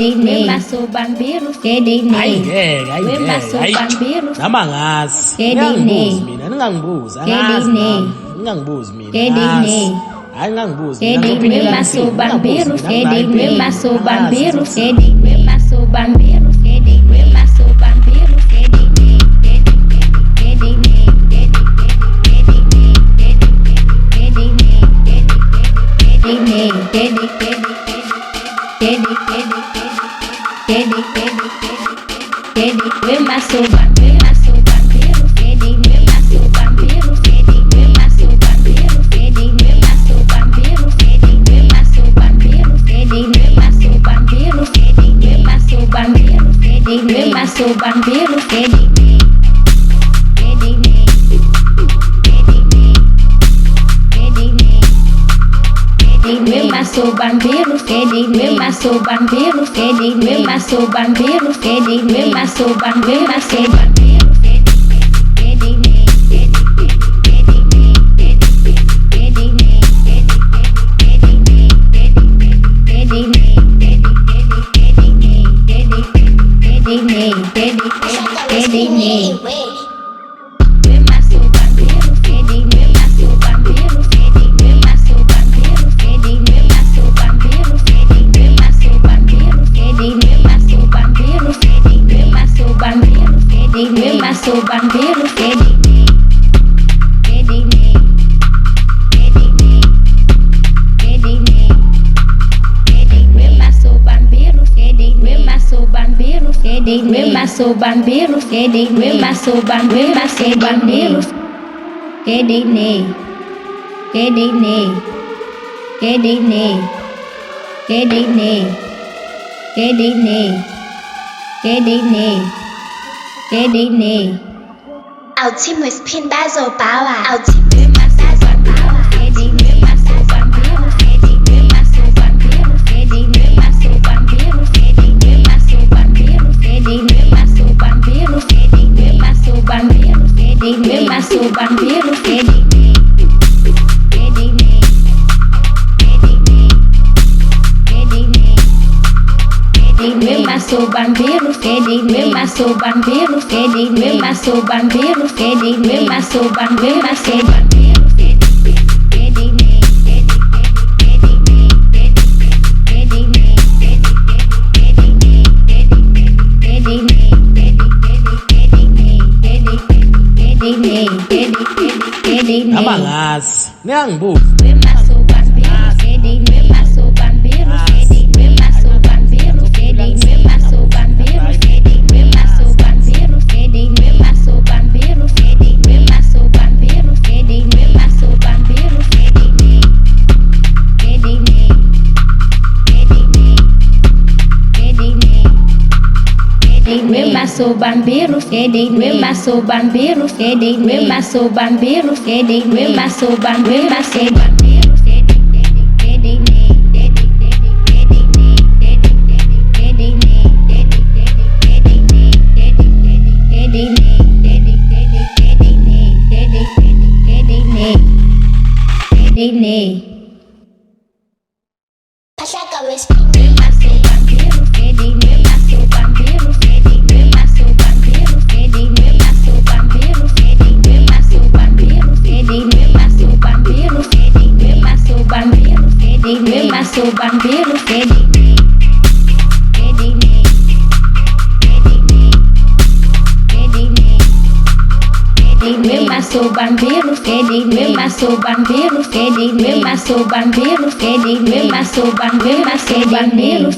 Kedine, maso bambiru, kedine. Ayingeke. Namangazi. Kedine. Mina ningangibuzi. Kedine. Ningangibuzi mina. Kedine. Hayi ningangibuzi. Kedine, maso bambiru, kedine, maso bambiru, kedine, maso bambiru, kedine, maso bambiru, kedine, kedine, maso bambiru, kedine. Maso bambiru, kedine, maso bambiru, kedine, maso bambiru, kedine, maso bambiru, maso bambiru, kedine, maso bambiru, kedine, kedine, kedine, kedine, maso bambiru, kedine, maso bambiru, kedine, maso bambiru, kedine, maso bambiru, maso bambiru, kedine, kedine, kedine, kedine, kedine, kedine. Kedine. Our team was pinned by Zobawa. Our team was pinned by Zobawa. Kedine, maso bambiru, kedine, maso bambiru, kedine, maso bambiru, kedine, maso bambiru, kedine, maso bambiru, kedine, maso bambiru, kedine, maso bambiru, kedine. Kedine, maso bambiru, kedine, maso bambiru, kedine, maso bambiru, kedine, maso bambiru, maso bambiru, kedine, kedine. Namangazi. Ningangibuzi. Maso bambiru, kedine, maso bambiru, kedine, maso bambiru, kedine, maso bambiru, kedine, maso bambiru, kedine, maso bambiru, kedine, maso bambiru, kedine, maso bambiru, kedine, kedine, kedine, maso bambiru, kedine, maso bambiru, kedine, maso bambiru, kedine, maso bambiru, maso bambiru. Pashaka was maso bambiru, kedine, kedine, maso bambiru, kedine, maso bambiru, kedine, maso bambiru, kedine, maso bambiru, maso bambiru.